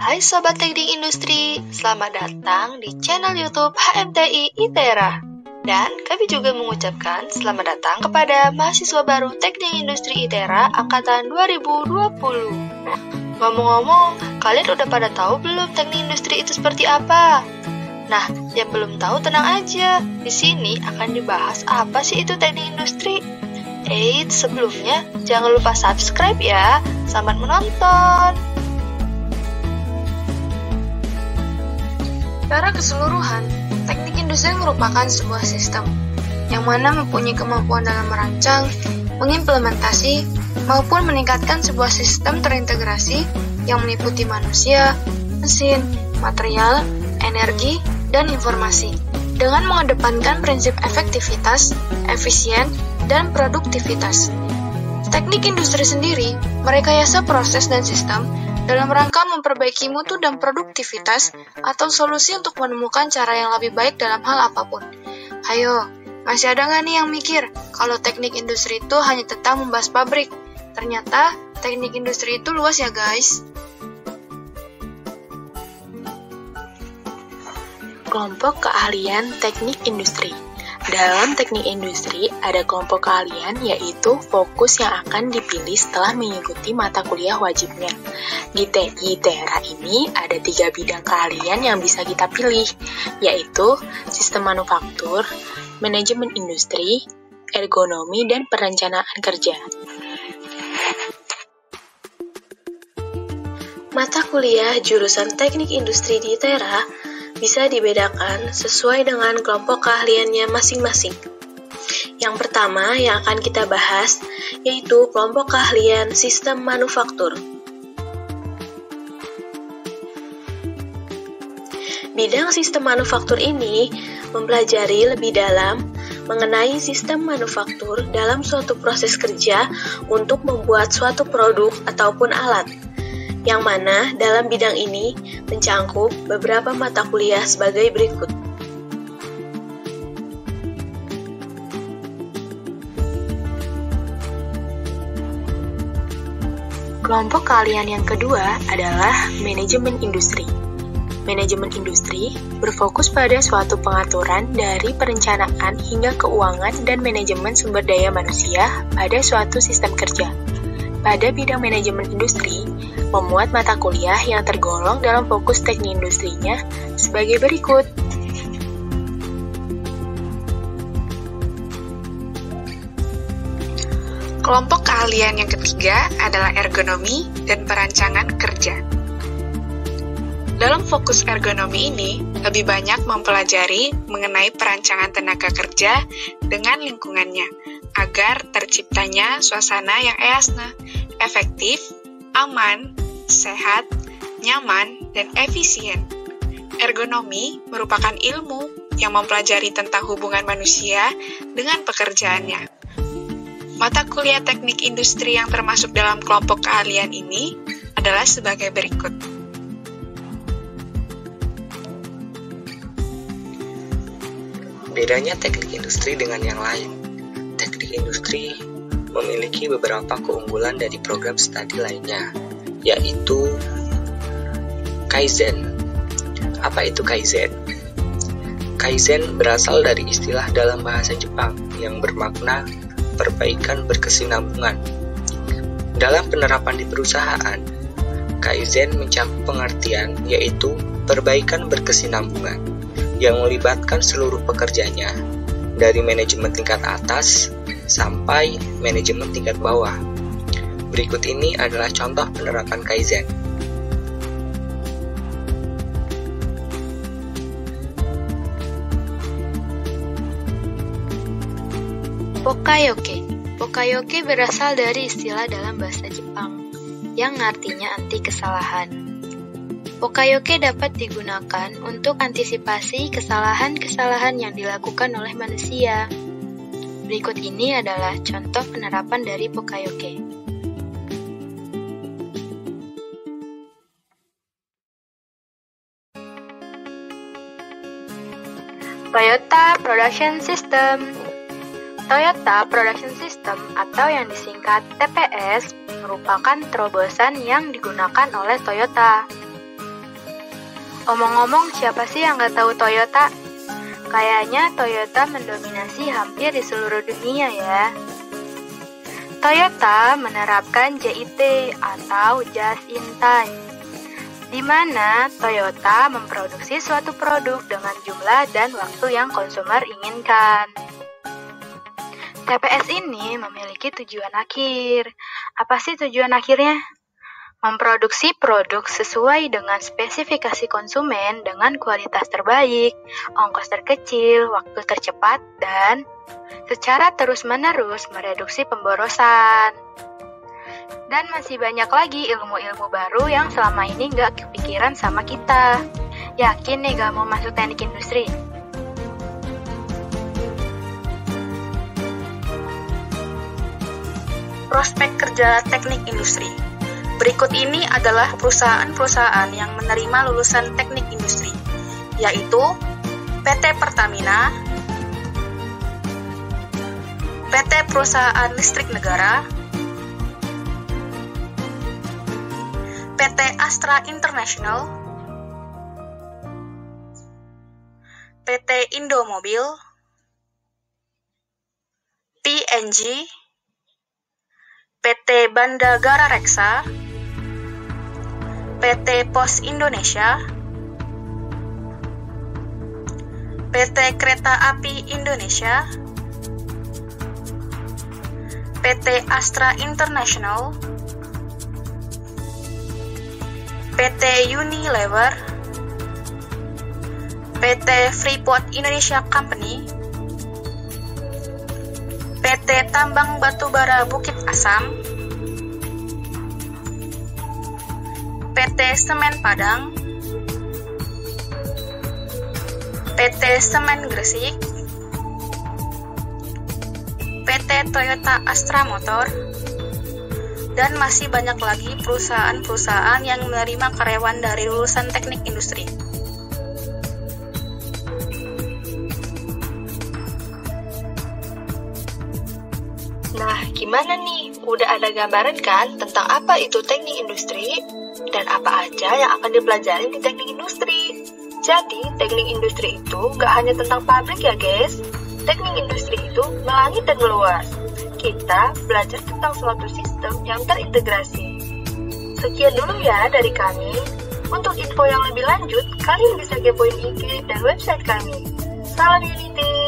Hai Sobat Teknik Industri, selamat datang di channel YouTube HMTI ITERA. Dan kami juga mengucapkan selamat datang kepada mahasiswa baru Teknik Industri ITERA Angkatan 2020. Ngomong-ngomong, kalian udah pada tahu belum teknik industri itu seperti apa? Nah, yang belum tahu tenang aja, di sini akan dibahas apa sih itu teknik industri. Sebelumnya jangan lupa subscribe ya. Selamat menonton. Secara keseluruhan, teknik industri merupakan sebuah sistem yang mana mempunyai kemampuan dalam merancang, mengimplementasi, maupun meningkatkan sebuah sistem terintegrasi yang meliputi manusia, mesin, material, energi, dan informasi, dengan mengedepankan prinsip efektivitas, efisien, dan produktivitas. Teknik industri sendiri merekayasa proses dan sistem dalam rangka memperbaiki mutu dan produktivitas atau solusi untuk menemukan cara yang lebih baik dalam hal apapun. Hayo, masih ada nggak nih yang mikir kalau teknik industri itu hanya tentang membahas pabrik? Ternyata teknik industri itu luas ya guys. Kelompok keahlian teknik industri. Dalam teknik industri, ada kelompok keahlian yaitu fokus yang akan dipilih setelah mengikuti mata kuliah wajibnya. Di TI ITERA ini ada 3 bidang keahlian yang bisa kita pilih, yaitu sistem manufaktur, manajemen industri, ergonomi, dan perencanaan kerja. Mata kuliah jurusan teknik industri di ITERA bisa dibedakan sesuai dengan kelompok keahliannya masing-masing. Yang pertama yang akan kita bahas yaitu kelompok keahlian sistem manufaktur. Bidang sistem manufaktur ini mempelajari lebih dalam mengenai sistem manufaktur dalam suatu proses kerja untuk membuat suatu produk ataupun alat, yang mana dalam bidang ini mencangkup beberapa mata kuliah sebagai berikut. Kelompok keahlian yang kedua adalah manajemen industri. Manajemen industri berfokus pada suatu pengaturan dari perencanaan hingga keuangan dan manajemen sumber daya manusia pada suatu sistem kerja. Pada bidang manajemen industri, memuat mata kuliah yang tergolong dalam fokus teknik industrinya sebagai berikut. Kelompok keahlian yang ketiga adalah ergonomi dan perancangan kerja. Dalam fokus ergonomi ini, lebih banyak mempelajari mengenai perancangan tenaga kerja dengan lingkungannya, agar terciptanya suasana yang asna, efektif, aman, sehat, nyaman, dan efisien. Ergonomi merupakan ilmu yang mempelajari tentang hubungan manusia dengan pekerjaannya. Mata kuliah teknik industri yang termasuk dalam kelompok keahlian ini adalah sebagai berikut. Bedanya teknik industri dengan yang lain. Teknik industri memiliki beberapa keunggulan dari program studi lainnya, yaitu Kaizen. Apa itu Kaizen? Kaizen berasal dari istilah dalam bahasa Jepang yang bermakna perbaikan berkesinambungan. Dalam penerapan di perusahaan, Kaizen mencakup pengertian yaitu perbaikan berkesinambungan yang melibatkan seluruh pekerjanya, dari manajemen tingkat atas sampai manajemen tingkat bawah. Berikut ini adalah contoh penerapan Kaizen. Pokayoke. Pokayoke berasal dari istilah dalam bahasa Jepang yang artinya anti kesalahan. Pokayoke dapat digunakan untuk antisipasi kesalahan-kesalahan yang dilakukan oleh manusia. Berikut ini adalah contoh penerapan dari Pokayoke. Toyota Production System. Toyota Production System atau yang disingkat TPS merupakan terobosan yang digunakan oleh Toyota. Omong-omong, siapa sih yang nggak tahu Toyota? Kayaknya Toyota mendominasi hampir di seluruh dunia ya. Toyota menerapkan JIT atau Just in Time, di mana Toyota memproduksi suatu produk dengan jumlah dan waktu yang konsumer inginkan. TPS ini memiliki tujuan akhir. Apa sih tujuan akhirnya? Memproduksi produk sesuai dengan spesifikasi konsumen dengan kualitas terbaik, ongkos terkecil, waktu tercepat, dan secara terus-menerus mereduksi pemborosan. Dan masih banyak lagi ilmu-ilmu baru yang selama ini nggak kepikiran sama kita. Yakin nih gak mau masuk teknik industri? Prospek kerja teknik industri. Berikut ini adalah perusahaan-perusahaan yang menerima lulusan teknik industri, yaitu PT Pertamina, PT Perusahaan Listrik Negara, PT Astra International, PT Indomobil, PNG, PT Bandagara Reksa, PT Pos Indonesia, PT Kereta Api Indonesia, PT Astra International, PT Unilever, PT Freeport Indonesia Company, PT Tambang Batubara Bukit Asam, PT Semen Padang, PT Semen Gresik, PT Toyota Astra Motor, dan masih banyak lagi perusahaan-perusahaan yang menerima karyawan dari lulusan teknik industri. Nah, gimana nih? Udah ada gambaran kan tentang apa itu teknik industri dan apa aja yang akan dipelajari di teknik industri? Jadi, teknik industri itu gak hanya tentang pabrik ya guys. Teknik industri itu melangit dan meluas. Kita belajar tentang suatu sistem yang terintegrasi. Sekian dulu ya dari kami. Untuk info yang lebih lanjut, kalian bisa kepoin IG dan website kami. Salam Unity!